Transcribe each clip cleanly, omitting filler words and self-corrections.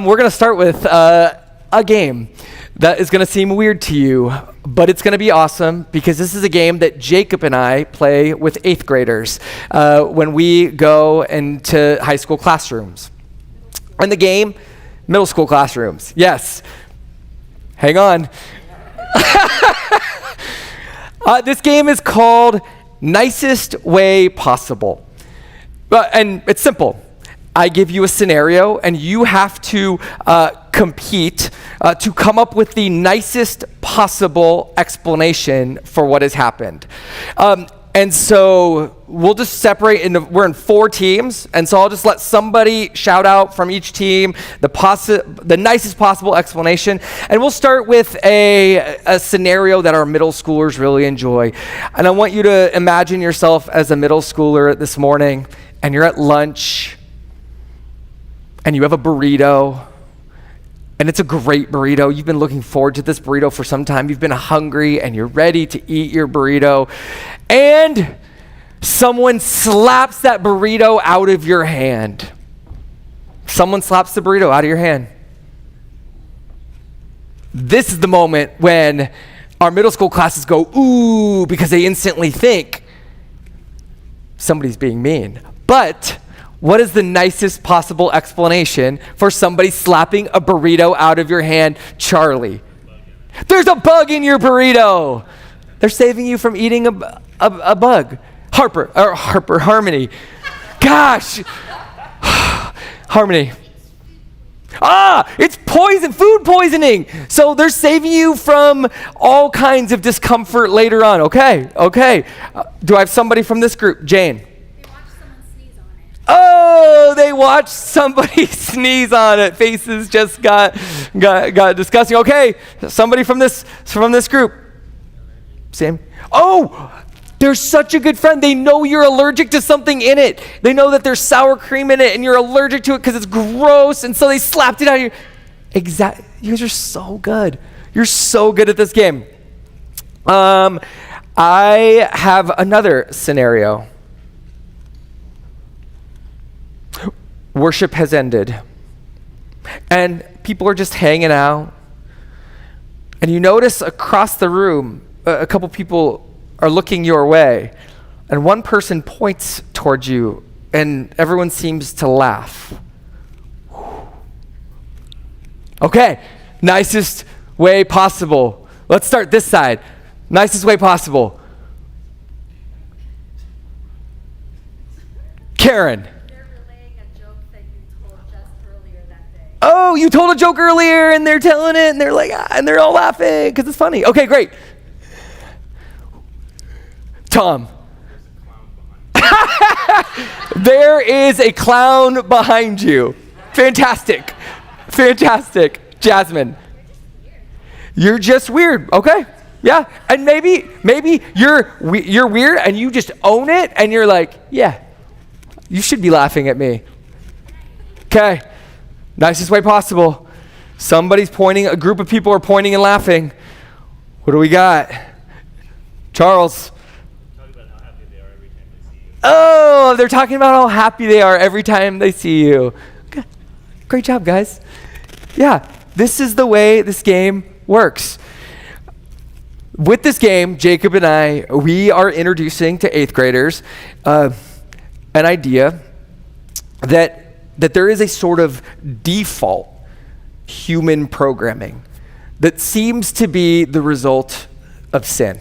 We're going to start with a game that is going to seem weird to you, but it's going to be awesome because this is a game that Jacob and I play with 8th graders when we go into high school classrooms. And the game, middle school classrooms. Yes. Hang on. This game is called Nicest Way Possible. And it's simple. I give you a scenario, and you have to compete to come up with the nicest possible explanation for what has happened. And so we'll just separate we're in 4 teams, and so I'll just let somebody shout out from each team the nicest possible explanation. And we'll start with a scenario that our middle schoolers really enjoy. And I want you to imagine yourself as a middle schooler this morning, and you're at lunch, and you have a burrito, and it's a great burrito. You've been looking forward to this burrito for some time. You've been hungry, and you're ready to eat your burrito, and someone slaps that burrito out of your hand. Someone slaps the burrito out of your hand. This is the moment when our middle school classes go, ooh, because they instantly think somebody's being mean. But what is the nicest possible explanation for somebody slapping a burrito out of your hand? Charlie. There's a bug in your burrito. They're saving you from eating a bug. Harmony. Gosh. Harmony. It's food poisoning. So they're saving you from all kinds of discomfort later on. Okay. Do I have somebody from this group? Jane. Oh, they watched somebody sneeze on it. Faces just got disgusting. Okay, somebody from this group. Sam. Oh, they're such a good friend. They know you're allergic to something in it. They know that there's sour cream in it and you're allergic to it because it's gross, and so they slapped it out of you. Exactly. You guys are so good. You're so good at this game. I have another scenario. Worship has ended, and people are just hanging out, and you notice across the room, a couple people are looking your way, and one person points towards you, and everyone seems to laugh. Okay, nicest way possible. Let's start this side. Nicest way possible. Karen. Oh, you told a joke earlier, and they're telling it, and they're like, and they're all laughing because it's funny. Okay, great. Tom. There is a clown behind you. Fantastic. Jasmine. You're just weird. Okay. Yeah. And maybe you're weird, and you just own it, and you're like, yeah, you should be laughing at me. Okay. Nicest way possible. Somebody's pointing, a group of people are pointing and laughing. What do we got? Charles. Oh, they're talking about how happy they are every time they see you. Okay. Great job, guys. Yeah, this is the way this game works. With this game, Jacob and I, we are introducing to 8th graders an idea that there is a sort of default human programming that seems to be the result of sin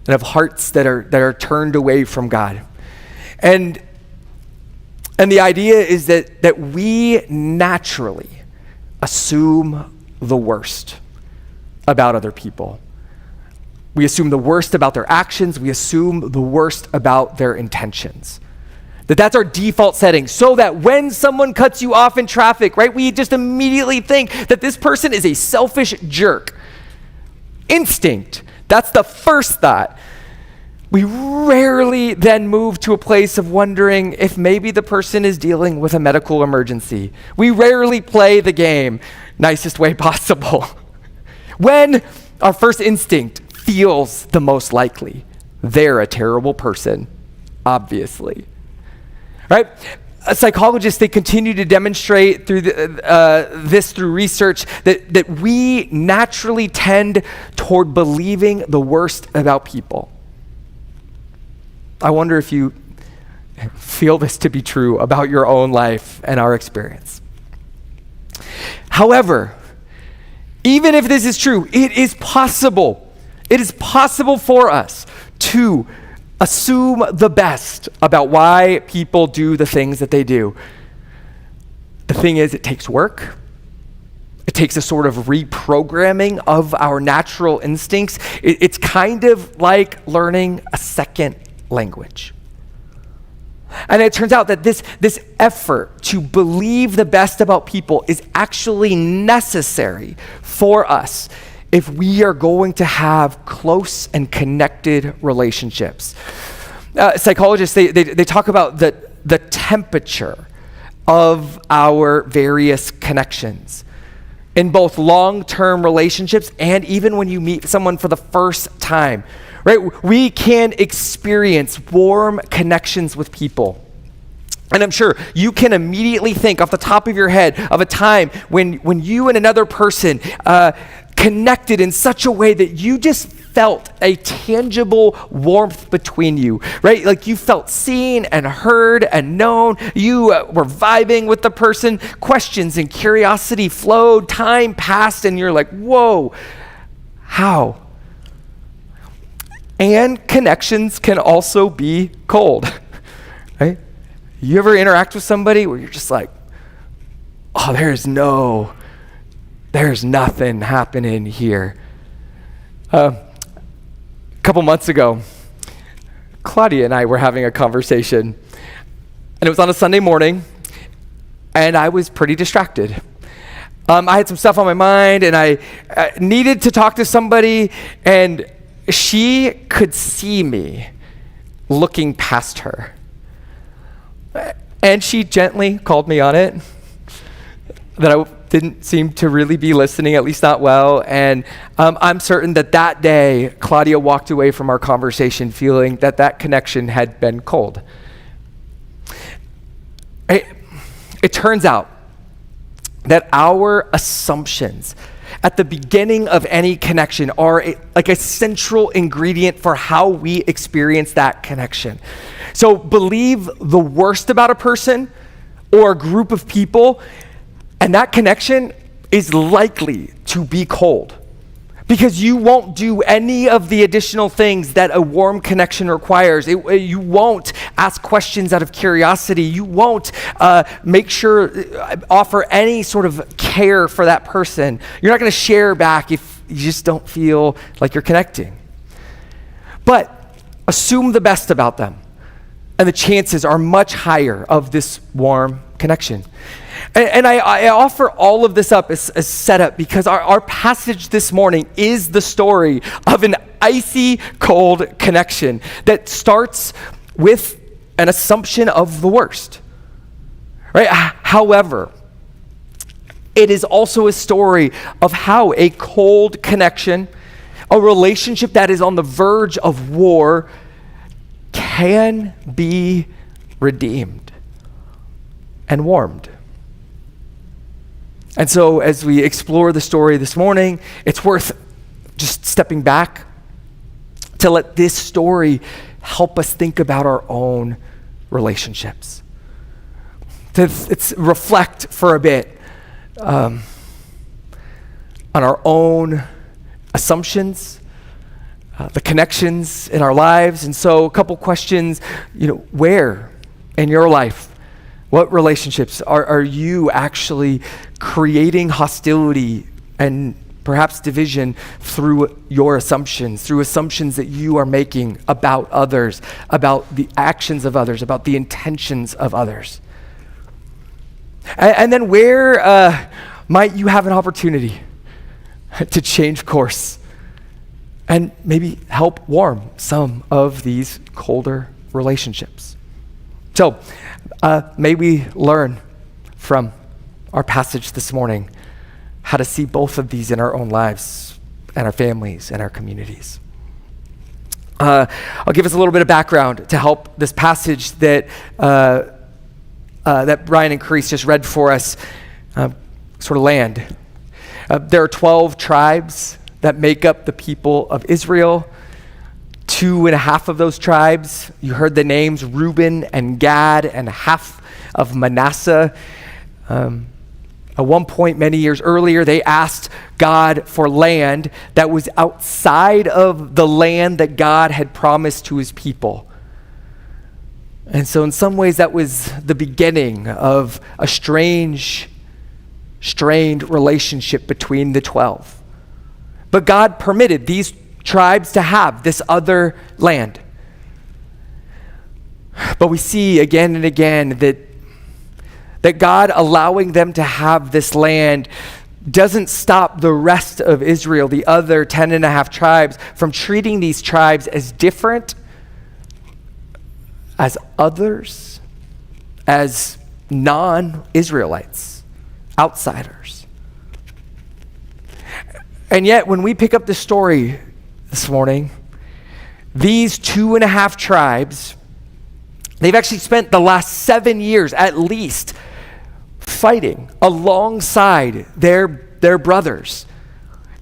and of hearts that are turned away from God. And the idea is that we naturally assume the worst about other people. We assume the worst about their actions. We assume the worst about their intentions. That's our default setting, so that when someone cuts you off in traffic, right, we just immediately think that this person is a selfish jerk. Instinct. That's the first thought. We rarely then move to a place of wondering if maybe the person is dealing with a medical emergency. We rarely play the game, nicest way possible. When our first instinct feels the most likely, they're a terrible person, obviously. Right? Psychologists, they continue to demonstrate through this through research that we naturally tend toward believing the worst about people. I wonder if you feel this to be true about your own life and our experience. However, even if this is true, it is possible for us to assume the best about why people do the things that they do. The thing is, it takes work. It takes a sort of reprogramming of our natural instincts. It's kind of like learning a second language. And it turns out that this effort to believe the best about people is actually necessary for us if we are going to have close and connected relationships. Psychologists, they talk about the temperature of our various connections in both long-term relationships and even when you meet someone for the first time, right? We can experience warm connections with people. And I'm sure you can immediately think off the top of your head of a time when you and another person connected in such a way that you just felt a tangible warmth between you, right? Like you felt seen and heard and known. You were vibing with the person. Questions and curiosity flowed. Time passed and you're like, whoa, how? And connections can also be cold, right? You ever interact with somebody where you're just like, oh, there's nothing happening here. A couple months ago, Claudia and I were having a conversation, and it was on a Sunday morning, and I was pretty distracted. I had some stuff on my mind, and I needed to talk to somebody, and she could see me looking past her. And she gently called me on it, that I didn't seem to really be listening, at least not well. And I'm certain that day, Claudia walked away from our conversation feeling that connection had been cold. It turns out that our assumptions at the beginning of any connection are like a central ingredient for how we experience that connection. So believe the worst about a person or a group of people, and that connection is likely to be cold because you won't do any of the additional things that a warm connection requires. You won't ask questions out of curiosity. You won't offer any sort of care for that person. You're not going to share back if you just don't feel like you're connecting. But assume the best about them, and the chances are much higher of this warm connection. And I offer all of this up as setup because our passage this morning is the story of an icy cold connection that starts with an assumption of the worst, right? However, it is also a story of how a cold connection, a relationship that is on the verge of war, can be redeemed and warmed. And so as we explore the story this morning, it's worth just stepping back to let this story help us think about our own relationships. To reflect for a bit on our own assumptions, the connections in our lives. And so a couple questions, where in your life, what relationships are you actually creating hostility and perhaps division through your assumptions, through assumptions that you are making about others, about the actions of others, about the intentions of others? And then where might you have an opportunity to change course and maybe help warm some of these colder relationships? So may we learn from our passage this morning how to see both of these in our own lives and our families and our communities. I'll give us a little bit of background to help this passage that that Brian and Carice just read for us sort of land. There are 12 tribes that make up the people of Israel. 2.5 of those tribes, you heard the names, Reuben and Gad, and half of Manasseh. At one point many years earlier, they asked God for land that was outside of the land that God had promised to his people. And so in some ways that was the beginning of a strained relationship between the 12. But God permitted these tribes to have this other land. But we see again and again that God allowing them to have this land doesn't stop the rest of Israel, the other 10.5 tribes, from treating these tribes as different, as others, as non-Israelites, outsiders. And yet, when we pick up the story this morning, these 2.5 tribes, they've actually spent the last 7 years at least fighting alongside their brothers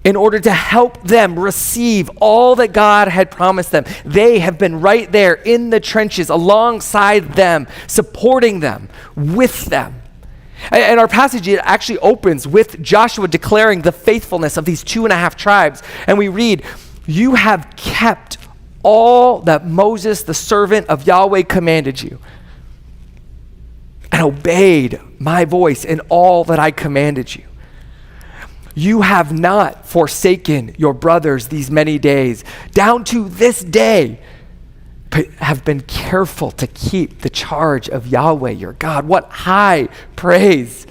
in order to help them receive all that God had promised them. They have been right there in the trenches alongside them, supporting them, with them. And our passage, it actually opens with Joshua declaring the faithfulness of these 2.5 tribes. And we read, "You have kept all that Moses, the servant of Yahweh, commanded you, and obeyed my voice in all that I commanded you. You have not forsaken your brothers these many days, down to this day, but have been careful to keep the charge of Yahweh your God." What high praise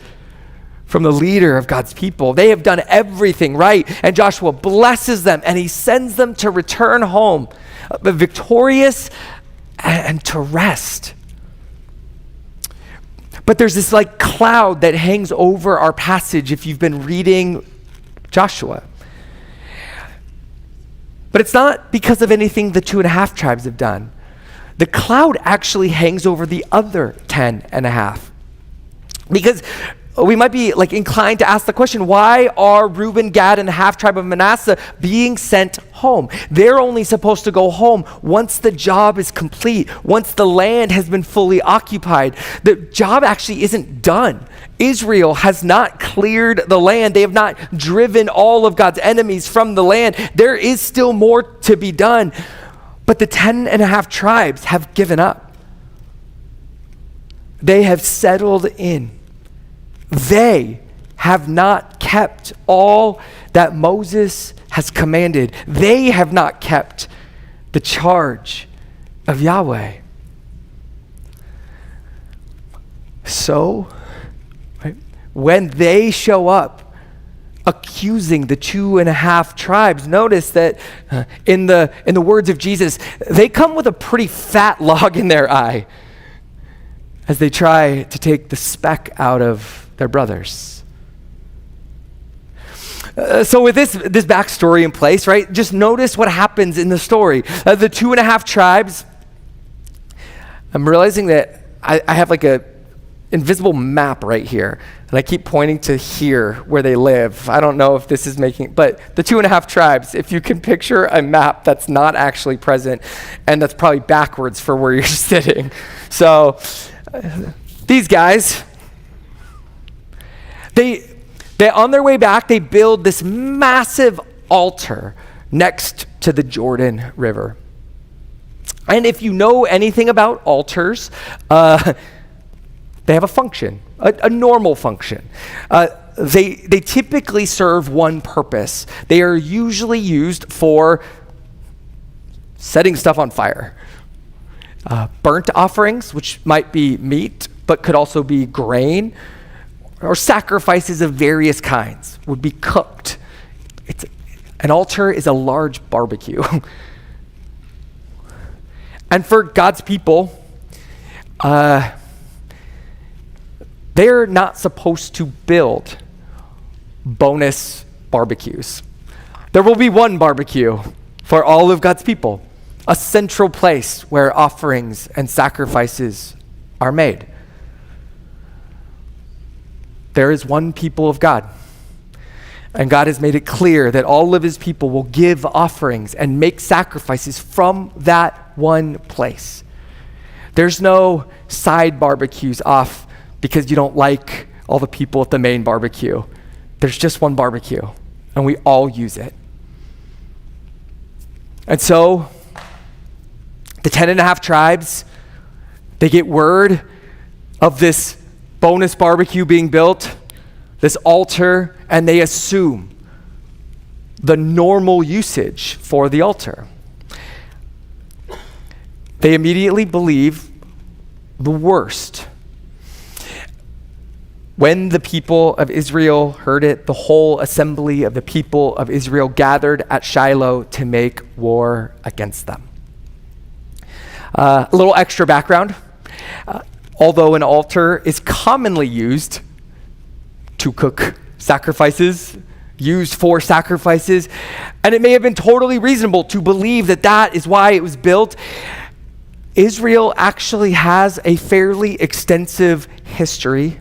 from the leader of God's people. They have done everything right, and Joshua blesses them, and he sends them to return home, victorious and to rest. But there's this like cloud that hangs over our passage if you've been reading Joshua. But it's not because of anything the 2.5 tribes have done. The cloud actually hangs over the other 10.5. Because we might be like inclined to ask the question, why are Reuben, Gad, and the half tribe of Manasseh being sent home? They're only supposed to go home once the job is complete, once the land has been fully occupied. The job actually isn't done. Israel has not cleared the land. They have not driven all of God's enemies from the land. There is still more to be done. But the 10.5 tribes have given up. They have settled in. They have not kept all that Moses has commanded. They have not kept the charge of Yahweh. So, right, when they show up accusing the 2.5 tribes, notice that in the words of Jesus, they come with a pretty fat log in their eye as they try to take the speck out of their brothers. So with this backstory in place, right, just notice what happens in the story. The 2.5 tribes, I'm realizing that I have like a invisible map right here, and I keep pointing to here where they live. I don't know if this is but the 2.5 tribes, if you can picture a map that's not actually present, and that's probably backwards for where you're sitting. So these guys, They on their way back, they build this massive altar next to the Jordan River. And if you know anything about altars, they have a function, a normal function. They typically serve one purpose. They are usually used for setting stuff on fire. Burnt offerings, which might be meat, but could also be grain, or sacrifices of various kinds would be cooked. An altar is a large barbecue. And for God's people, they're not supposed to build bonus barbecues. There will be one barbecue for all of God's people, a central place where offerings and sacrifices are made. There is one people of God. And God has made it clear that all of his people will give offerings and make sacrifices from that one place. There's no side barbecues off because you don't like all the people at the main barbecue. There's just one barbecue, and we all use it. And so, the 10.5 tribes, they get word of this bonus barbecue being built, this altar, and they assume the normal usage for the altar. They immediately believe the worst. When the people of Israel heard it, the whole assembly of the people of Israel gathered at Shiloh to make war against them. A little extra background. Although an altar is commonly used to cook sacrifices, used for sacrifices, and it may have been totally reasonable to believe that that is why it was built, Israel actually has a fairly extensive history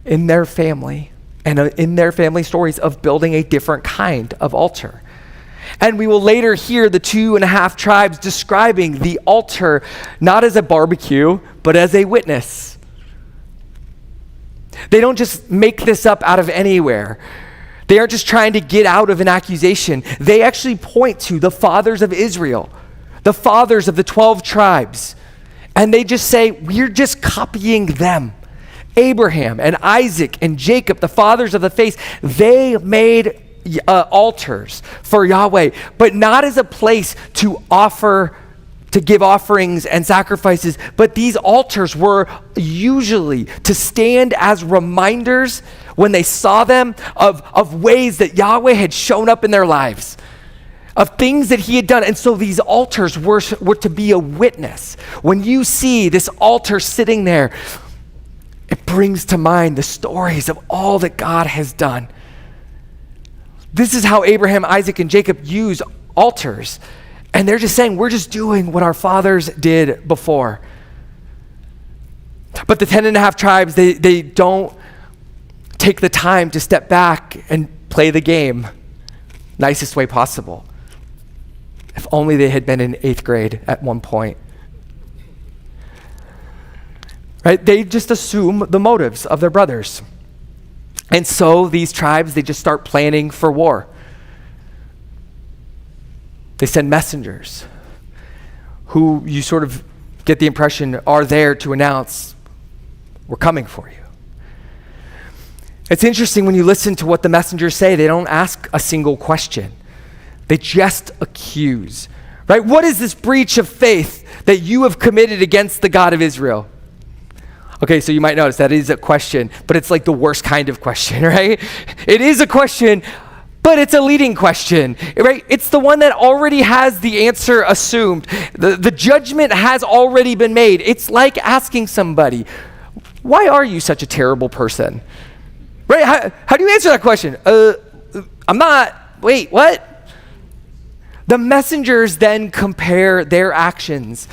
in their family and in their family stories of building a different kind of altar. And we will later hear the 2.5 tribes describing the altar not as a barbecue, but as a witness. They don't just make this up out of anywhere. They aren't just trying to get out of an accusation. They actually point to the fathers of Israel, the fathers of the 12 tribes. And they just say, we're just copying them. Abraham and Isaac and Jacob, the fathers of the faith, they made altars for Yahweh, but not as a place to give offerings and sacrifices, but these altars were usually to stand as reminders when they saw them of ways that Yahweh had shown up in their lives, of things that he had done. And so these altars were to be a witness. When you see this altar sitting there, it brings to mind the stories of all that God has done. This is how Abraham, Isaac, and Jacob use altars. And they're just saying, we're just doing what our fathers did before. But the 10.5 tribes, they don't take the time to step back and play the game nicest way possible. If only they had been in 8th grade at one point. Right? They just assume the motives of their brothers. And so these tribes, they just start planning for war. They send messengers who you sort of get the impression are there to announce, we're coming for you. It's interesting when you listen to what the messengers say, they don't ask a single question. They just accuse, right? What is this breach of faith that you have committed against the God of Israel? Okay, so you might notice that is a question, but it's like the worst kind of question, right? It is a question, but it's a leading question, right? It's the one that already has the answer assumed. The judgment has already been made. It's like asking somebody, why are you such a terrible person? Right? How do you answer that question? I'm not, wait, what? The messengers then compare their actions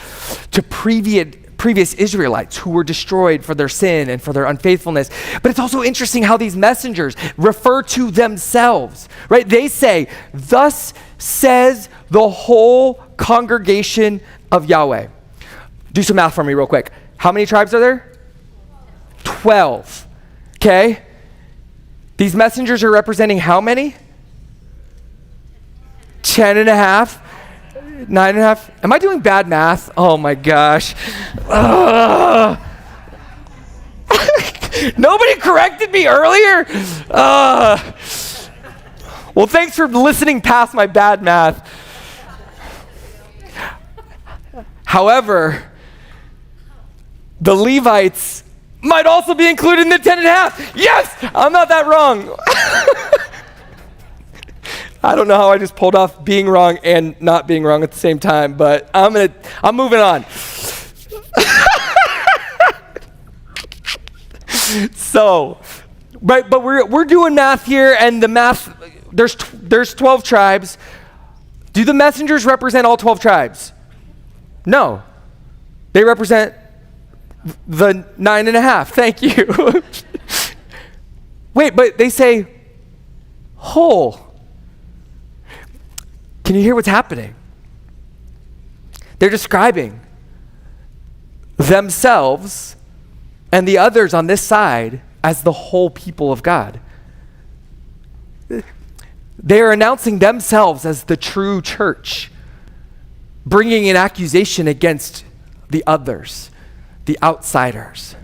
to previous Israelites who were destroyed for their sin and for their unfaithfulness. But it's also interesting how these messengers refer to themselves, right? They say, thus says the whole congregation of Yahweh. Do some math for me real quick. How many tribes are there? 12. Okay? These messengers are representing how many? 10.5. 9.5. Am I doing bad math? Oh my gosh. Nobody corrected me earlier? Well, thanks for listening past my bad math. However, the Levites might also be included in the 10.5. Yes, I'm not that wrong. I don't know how I just pulled off being wrong and not being wrong at the same time, but I'm moving on. So, right, but we're doing math here, and the math, there's 12 tribes. Do the messengers represent all 12 tribes? No. They represent the 9.5. Thank you. Wait, but they say whole. Can you hear what's happening? They're describing themselves and the others on this side as the whole people of God. They are announcing themselves as the true church, bringing an accusation against the others, the outsiders.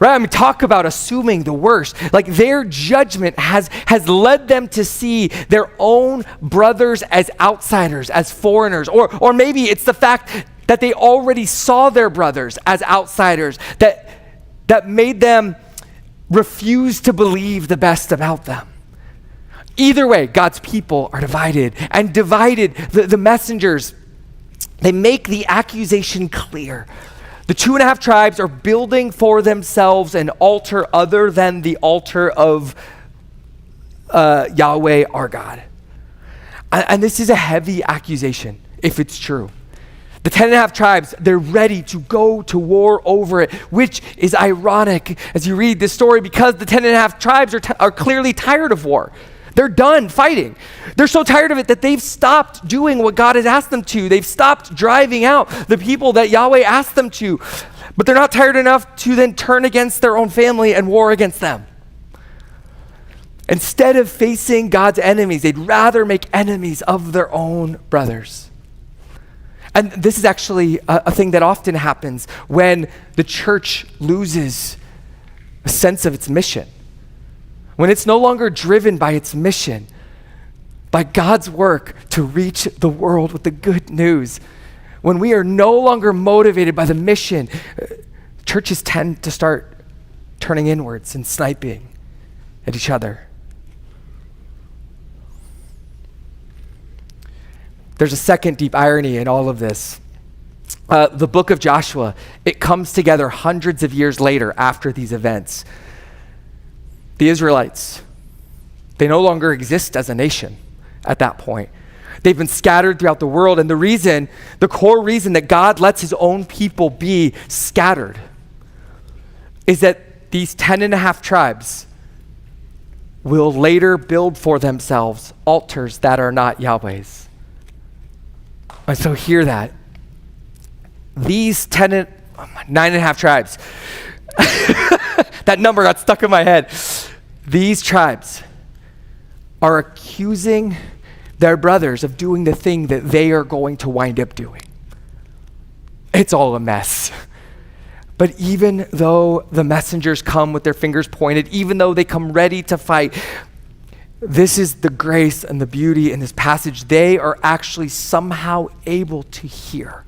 Right? I mean, talk about assuming the worst. Like, their judgment has led them to see their own brothers as outsiders, as foreigners, or maybe it's the fact that they already saw their brothers as outsiders that made them refuse to believe the best about them. Either way, God's people are divided, and divided, the messengers, they make the accusation clear. The 2.5 tribes are building for themselves an altar other than the altar of Yahweh, our God. And this is a heavy accusation, if it's true. The 10.5 tribes, they're ready to go to war over it, which is ironic as you read this story, because the 10.5 tribes are clearly tired of war. They're done fighting. They're so tired of it that they've stopped doing what God has asked them to. They've stopped driving out the people that Yahweh asked them to. But they're not tired enough to then turn against their own family and war against them. Instead of facing God's enemies, they'd rather make enemies of their own brothers. And this is actually a thing that often happens when the church loses a sense of its mission. When it's no longer driven by its mission, by God's work to reach the world with the good news. When we are no longer motivated by the mission, churches tend to start turning inwards and sniping at each other. There's a second deep irony in all of this. The book of Joshua, it comes together hundreds of years later after these events. The Israelites, they no longer exist as a nation at that point. They've been scattered throughout the world, and the core reason that God lets his own people be scattered is that these 10.5 tribes will later build for themselves altars that are not Yahweh's. And so hear that. These 9.5 tribes, that number got stuck in my head. These tribes are accusing their brothers of doing the thing that they are going to wind up doing. It's all a mess. But even though the messengers come with their fingers pointed, even though they come ready to fight, this is the grace and the beauty in this passage. They are actually somehow able to hear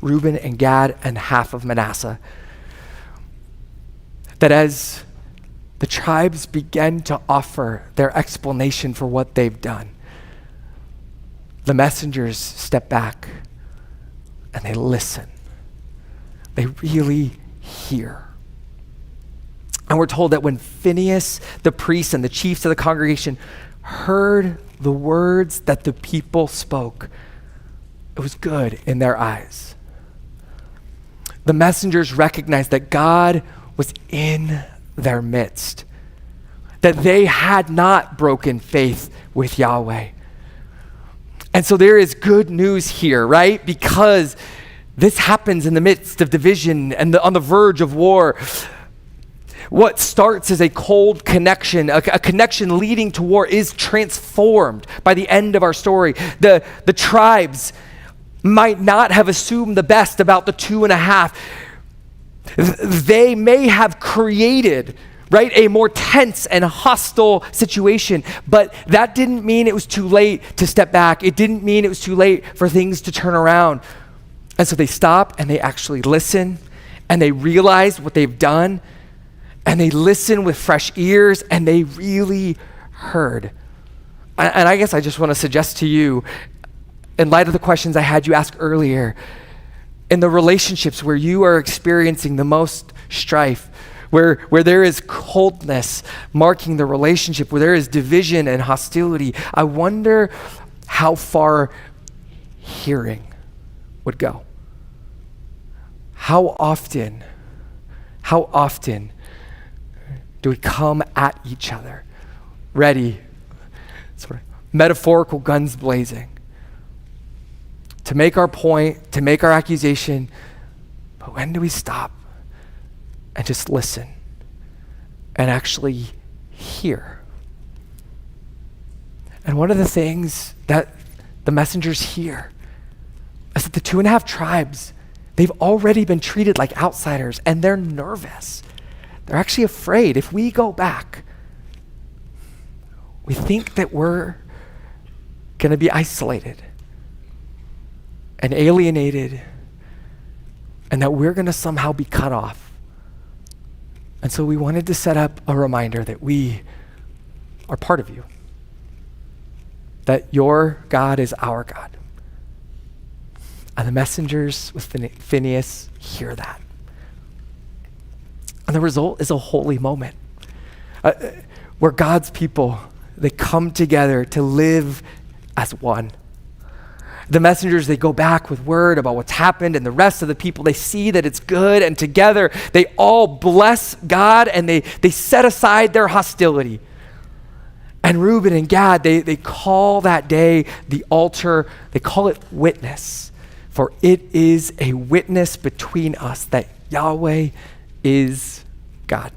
Reuben and Gad and half of Manasseh. That as the tribes begin to offer their explanation for what they've done, the messengers step back and they listen. They really hear. And we're told that when Phinehas, the priest, and the chiefs of the congregation heard the words that the people spoke, it was good in their eyes. The messengers recognized that God was in their midst, that they had not broken faith with Yahweh. And so there is good news here, right? Because this happens in the midst of division and on the verge of war. What starts as a cold connection, a connection leading to war, is transformed by the end of our story. The tribes might not have assumed the best about the 2.5. They may have created, right, a more tense and hostile situation, but that didn't mean it was too late to step back. It didn't mean it was too late for things to turn around. And so they stop and they actually listen and they realize what they've done and they listen with fresh ears and they really heard. And I guess I just want to suggest to you, in light of the questions I had you ask earlier, in the relationships where you are experiencing the most strife, where there is coldness marking the relationship, where there is division and hostility, I wonder how far hearing would go. How often do we come at each other, ready, sort of metaphorical guns blazing, to make our point, to make our accusation, but when do we stop and just listen and actually hear? And one of the things that the messengers hear is that the 2.5 tribes, they've already been treated like outsiders, and they're nervous. They're actually afraid. If we go back, we think that we're going to be isolated and alienated, and that we're going to somehow be cut off. And so we wanted to set up a reminder that we are part of you, that your God is our God. And the messengers with Phineas hear that. And the result is a holy moment where God's people, they come together to live as one. The messengers, they go back with word about what's happened, and the rest of the people, they see that it's good, and together they all bless God, and they set aside their hostility. And Reuben and Gad, they call that day the altar, they call it witness, for it is a witness between us that Yahweh is God.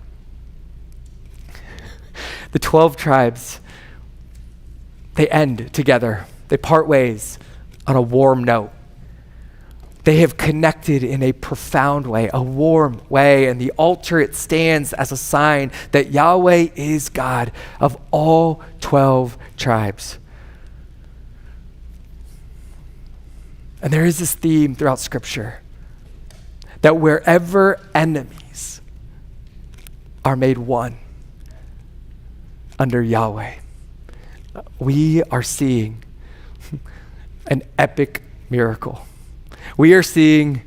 The 12 tribes, they end together. They part ways on a warm note. They have connected in a profound way, a warm way, and the altar, it stands as a sign that Yahweh is God of all 12 tribes. And there is this theme throughout Scripture that wherever enemies are made one under Yahweh, we are seeing an epic miracle. We are seeing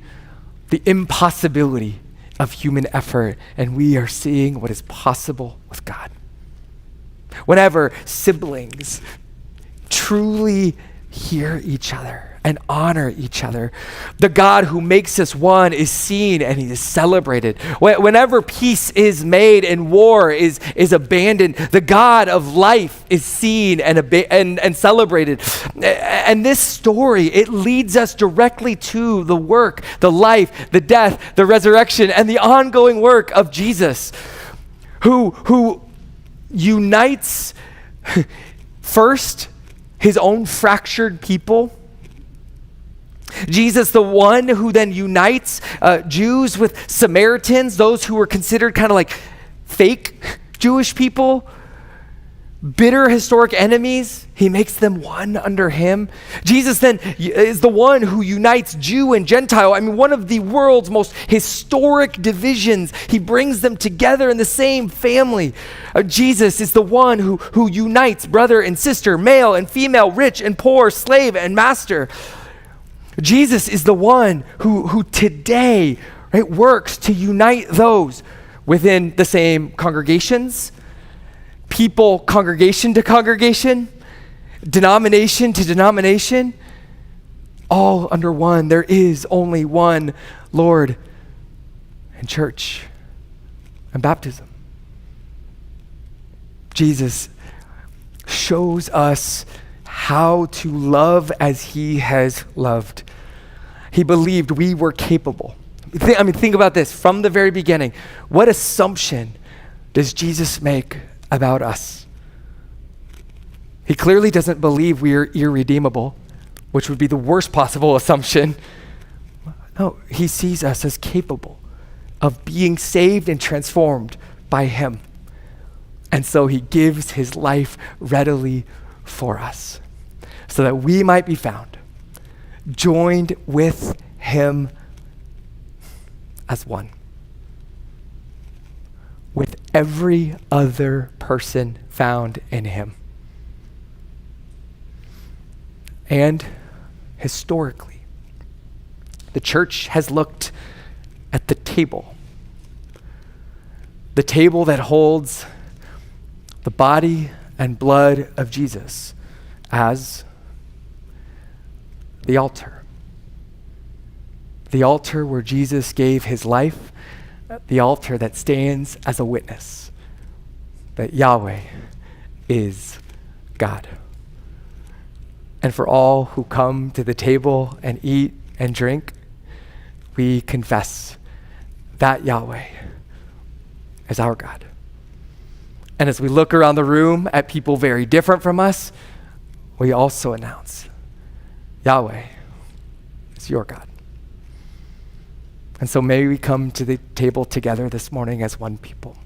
the impossibility of human effort, and we are seeing what is possible with God. Whenever siblings truly hear each other and honor each other, the God who makes us one is seen and he is celebrated. Whenever peace is made and war is abandoned, the God of life is seen and celebrated. And this story, it leads us directly to the work, the life, the death, the resurrection, and the ongoing work of Jesus, who unites first his own fractured people. Jesus, the one who then unites Jews with Samaritans, those who were considered kind of like fake Jewish people, bitter historic enemies. He makes them one under him. Jesus then is the one who unites Jew and Gentile. I mean, one of the world's most historic divisions. He brings them together in the same family. Jesus is the one who unites brother and sister, male and female, rich and poor, slave and master. Jesus is the one who today, right, works to unite those within the same congregations, people, congregation to congregation, denomination to denomination, all under one. There is only one Lord and church and baptism. Jesus shows us how to love as he has loved. He believed we were capable. Think about this from the very beginning. What assumption does Jesus make about us? He clearly doesn't believe we are irredeemable, which would be the worst possible assumption. No, he sees us as capable of being saved and transformed by him. And so he gives his life readily for us, so that we might be found, joined with him as one, with every other person found in him. And historically, the church has looked at the table that holds the body and blood of Jesus, as the altar. The altar where Jesus gave his life, the altar that stands as a witness, that Yahweh is God. And for all who come to the table and eat and drink, we confess that Yahweh is our God. And as we look around the room at people very different from us, we also announce Yahweh is your God. And so may we come to the table together this morning as one people.